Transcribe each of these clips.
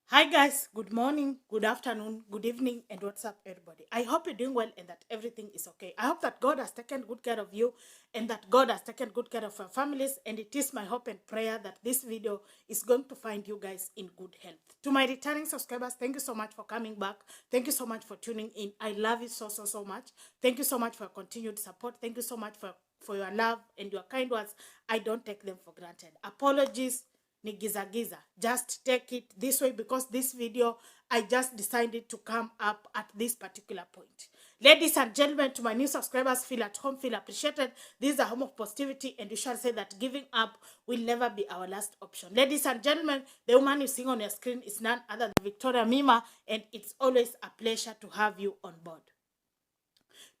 Hi guys, good morning, good afternoon, good evening, and what's up everybody? I hope you're doing well and that everything is okay. I hope that God has taken good care of you and that God has taken good care of your families, and it is my hope and prayer that this video is going to find you guys in good health. To my returning subscribers, thank you so much for coming back. Thank you so much for tuning in. I love you so much. Thank you so much for your continued support. Thank you so much for your love and your kind words. I don't take them for granted. Apologies ni giza giza. Just take it this way because this video, I just decided to come up at this particular point. Ladies and gentlemen, to my new subscribers, feel at home, feel appreciated. This is a home of positivity, and you shall say that giving up will never be our last option. Ladies and gentlemen, the woman you see on your screen is none other than Victoria Mima, and it's always a pleasure to have you on board.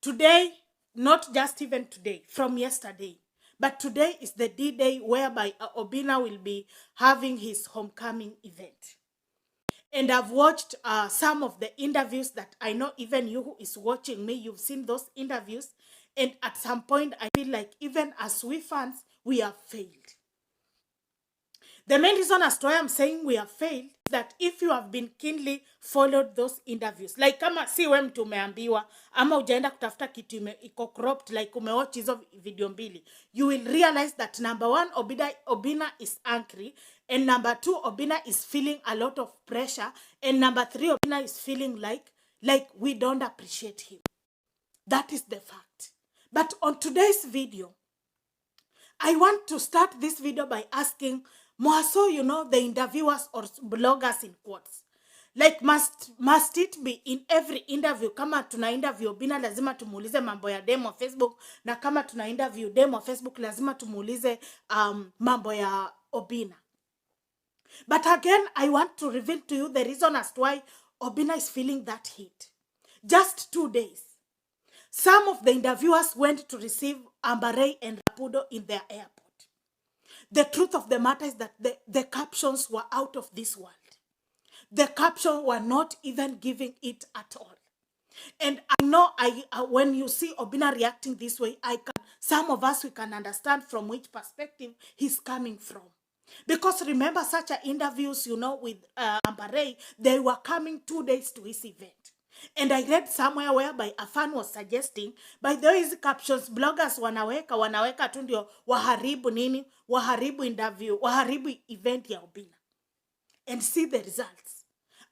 Today, not just even today, from yesterday, but today is the D-Day whereby OBINNA will be having his homecoming event. And I've watched some of the interviews that I know even you who is watching me, you've seen those interviews. And at some point, I feel like even as we fans, we have failed. The main reason as to why I'm saying we have failed is that if you have been keenly followed those interviews, like kama si we mtu umeambiwa ama ujaenda kutafuta kitu iko cropped, like umewatch hizo video mbili, you will realize that number one, OBINNA is angry, and number two, OBINNA is feeling a lot of pressure, and number three, OBINNA is feeling like we don't appreciate him. That is the fact. But on today's video, I want to start this video by asking more so, the interviewers or bloggers in quotes. Like, must it be in every interview? Kama tuna interview OBINNA, lazima tumuulize mambo ya demo Facebook. Na kama tuna interview demo Facebook, lazima tumuulize mambo ya OBINNA. But again, I want to reveal to you the reason as to why OBINNA is feeling that heat. Just 2 days, some of the interviewers went to receive Ambarei and Rapudo in their airport. The truth of the matter is that the captions were out of this world. The captions were not even giving it at all. And I know when you see OBINNA reacting this way, some of us, we can understand from which perspective he's coming from. Because remember, such interviews, with Ambarei, they were coming 2 days to his event. And I read somewhere whereby a fan was suggesting, by those captions, bloggers wanaweka tu ndio waharibu interview, waharibu event ya OBINNA. And see the results.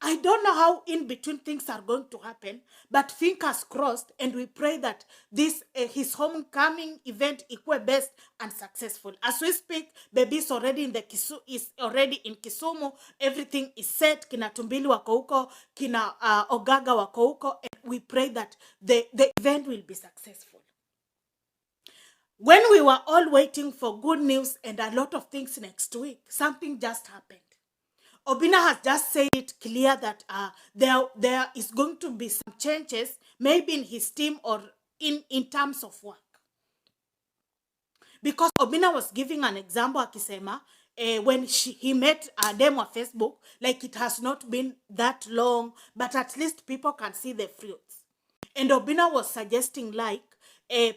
I don't know how in between things are going to happen, but fingers crossed, and we pray that this his homecoming event equal best and successful. As we speak, BEBII is already in Kisumu. Everything is set. Kina Tumbili wako huko, kina Ogaga wako huko, and we pray that the event will be successful. When we were all waiting for good news and a lot of things next week, something just happened. OBINNA has just said it clear that there is going to be some changes, maybe in his team or in terms of work. Because OBINNA was giving an example, akisema, when he met a demo on Facebook, like it has not been that long, but at least people can see the fruits. And OBINNA was suggesting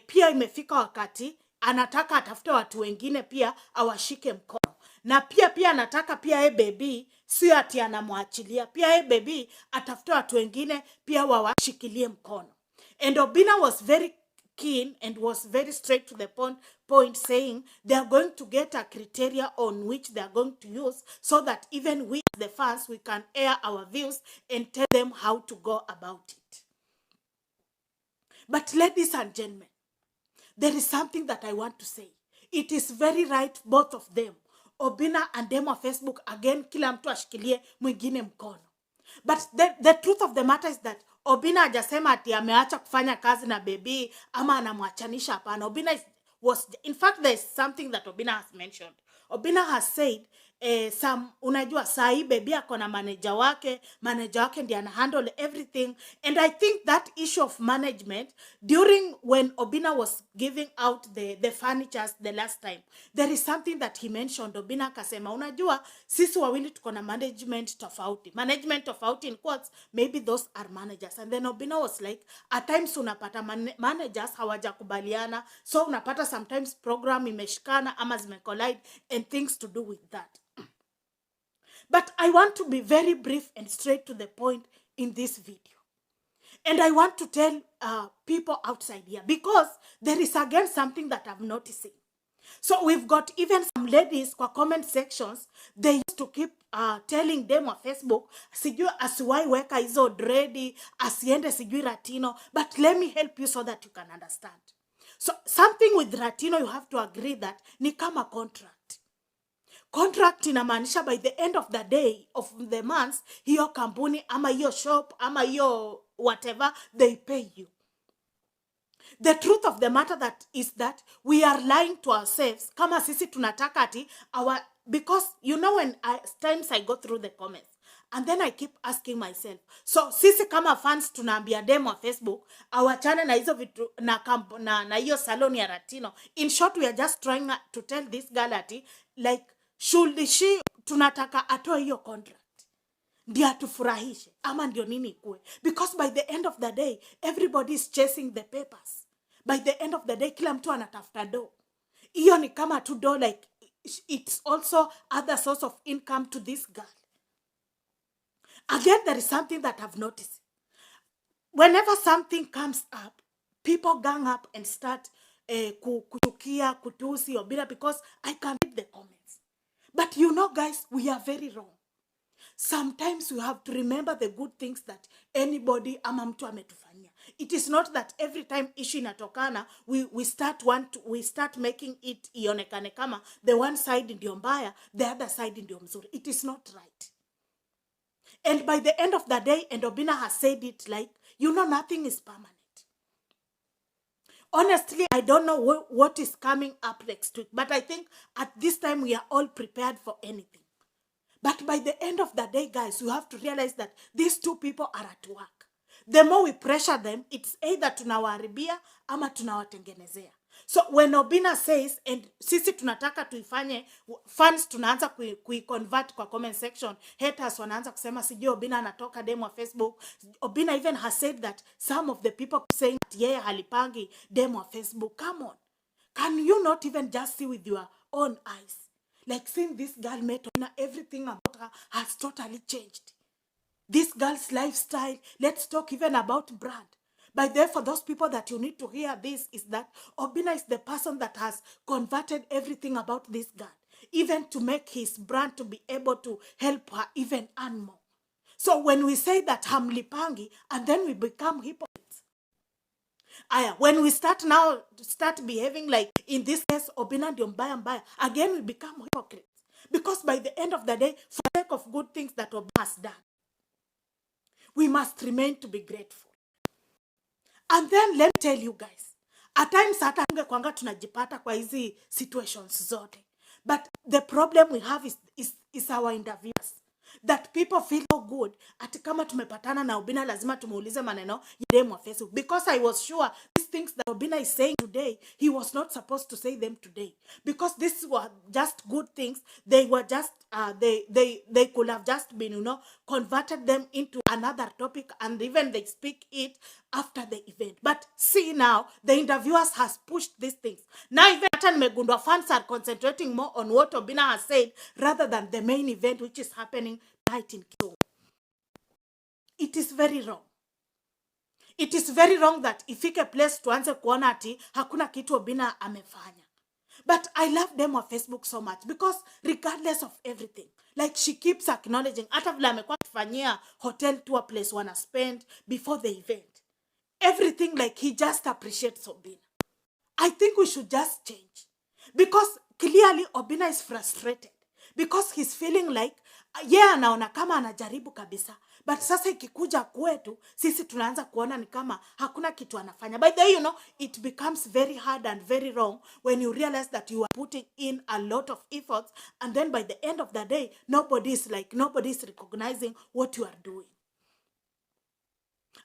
pia imefika wakati, anataka atafute watu wengine pia awashike mkono. Na pia anataka pia BEBII sio ati anamwachilia. Pia BEBII atafute watu wengine pia wawashikilie mkono. And OBINNA was very keen and was very straight to the point saying they are going to get a criteria on which they are going to use so that even we, the fans, we can air our views and tell them how to go about it. But ladies and gentlemen, there is something that I want to say. It is very right, both of them, OBINNA and demo Facebook, again, kila mtu ashikilie mwingine mkono. But the truth of the matter is that OBINNA hajasema ati ameacha kufanya kazi na BEBII ama anamwachanisha hapana. OBINNA in fact, there is something that OBINNA has mentioned. OBINNA has said, unajua sahi BEBII ako na manager wake ndiye ana handle everything. And I think that issue of management, during when OBINNA was giving out the furnitures the last time, there is something that he mentioned. OBINNA akasema, unajua sisi wawili tuko na management tofauti in quotes, maybe those are managers. And then OBINNA was like, at times unapata managers hawajakubaliana, so unapata sometimes program imeshikana ama zimecollide and things to do with that. But I want to be very brief and straight to the point in this video. And I want to tell people outside here, because there is again something that I'm noticing. So we've got even some ladies kwa comment sections, they used to keep telling them on Facebook, sijui asiwai weka hizo dready, asiende sijui Latino, but let me help you so that you can understand. So something with Latino, you have to agree that ni kama contract. Contract inamaanisha by the end of the day of the month, hiyo kampuni ama hiyo shop ama hiyo whatever, they pay you. The truth of the matter is that we are lying to ourselves. Kama sisi tunataka ati because you know when times I go through the comments and then I keep asking myself, so sisi kama fans tunaambia demo wa Facebook awachane na hizo vitu na hiyo salon ya Latino. In short, we are just trying to tell this girl ati like should she tunataka atoe hiyo contract ndio atufurahishe ama ndio nini ikue, because by the end of the day everybody is chasing the papers. By the end of the day kila mtu anatafuta do. Hiyo ni kama tu do, like it's also other source of income to this girl. Again, there is something that I've noticed. Whenever something comes up, people gang up and start kuchukia, kutusi, OBINNA, because I can read the comments. But you know guys, we are very wrong. Sometimes we have to remember the good things that anybody ama mtu ametufanyia. It is not that every time issue inatokana, we start making it ionekane kama the one side ndio mbaya, the other side ndio mzuri. It is not right. And by the end of the day, and OBINNA has said it, like, you know, nothing is permanent. Honestly, I don't know what is coming up next week, but I think at this time we are all prepared for anything. But by the end of the day, guys, you have to realize that these two people are at work. The more we pressure them, it's either tunawaharibia ama tunawatengenezea. So when OBINNA says, and sisi tunataka tuifanye, fans tunaanza kui-convert kwa comment section, haters wanaanza kusema sijui OBINNA anatoka demo wa Facebook. OBINNA even has said that some of the people saying that yeye halipangi demo wa Facebook. Come on. Can you not even just see with your own eyes? Like seeing this girl met OBINNA, everything about her has totally changed. This girl's lifestyle, let's talk even about brand. By the way, for those people that you need to hear this, is that OBINNA is the person that has converted everything about this girl, even to make his brand to be able to help her even earn more. So when we say that hamlipangi, and then we become hypocrites. When we start behaving like, in this case, OBINNA ndio mbaya, again we become hypocrites. Because by the end of the day, for the sake of good things that OBINNA has done, we must remain to be grateful. And then let me tell you guys, at times hata kwanga tunajipata kwa hizi situations zote. But the problem we have is our interviews. That people feel so good. Ati kama tumepatana na OBINNA lazima tumuulize maneno ya demo wa Facebook. Because I was sure these things that OBINNA is saying today, he was not supposed to say them today. Because these were just good things. They were just, they could have just been, converted them into another topic, and even they speak it after the event. But see now, the interviewers has pushed these things. Now even Megundwa fans are concentrating more on what OBINNA has said rather than the main event which is happening tonight in Kisumu. It is very wrong. It is very wrong that ifike place tuanze kuona ati hakuna kitu OBINNA amefanya. But I love them on Facebook so much because regardless of everything, like she keeps acknowledging, hata vile amekuwa kufanyia hotel tour place wanna spend before the event. Everything, like he just appreciates OBINNA. I think we should just change. Because clearly OBINNA is frustrated. Because he's feeling like, anaona kama anajaribu kabisa. But sasa ikikuja kwetu, sisi tunaanza kuona ni kama hakuna kitu anafanya. By the way, it becomes very hard and very wrong when you realize that you are putting in a lot of efforts, and then by the end of the day, nobody is recognizing what you are doing.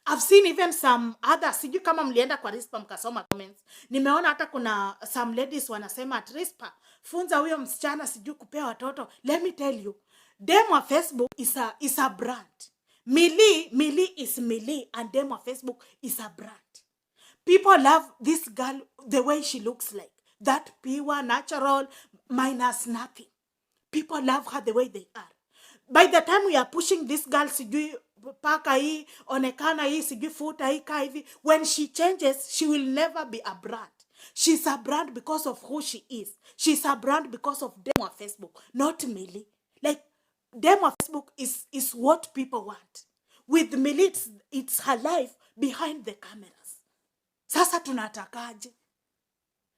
I've seen even some others, sijui kama mlienda kwa Rispa mkasoma comments, nimeona hata kuna some ladies wanasema at Rispa, funza huyo msichana sijui kupea watoto. Let me tell you, demo wa Facebook is a brand. Mili is Mili, and demo wa Facebook is a brand. People love this girl the way she looks like. That pure, natural, minus nothing. People love her the way they are. by the time we are pushing this girl, sijui paka hii, onekana hii, sijui futa hii, ka hivi, when she changes, she will never be a brand. She's a brand because of who she is. She's a brand because of them on Facebook, not Millie. Like, them on Facebook is what people want. With Millie, it's her life behind the cameras. Sasa tunatakaje?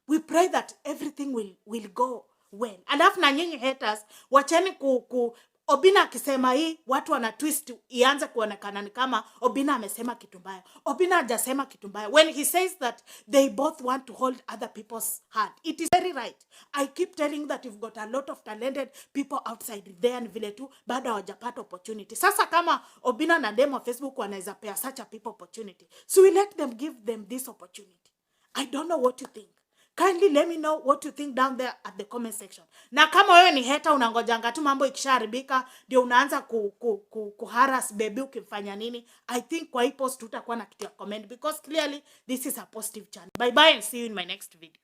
We pray that everything will go well. Alafu na nyinyi haters, wacheni Obinna akisema hii, watu wana twist, ianze kuonekana ni kama Obinna amesema kitu mbaya. Obinna hajasema kitu mbaya. When he says that they both want to hold other people's hand, it is very right. I keep telling that you've got a lot of talented people outside there, and vile tu bado hawajapata opportunity. Sasa kama Obinna na demo Facebook wanaweza pea such a people opportunity, so we let them give them this opportunity. I don't know what you think. Kindly let me know what you think down there at the comment section. Na kama wewe ni hater, unangojanga tu mambo ikisharibika ndio unaanza kuharass baby ukifanya nini, I think kwa hii post tutakuwa na kitu ya comment, because clearly this is a positive channel. Bye bye and see you in my next video.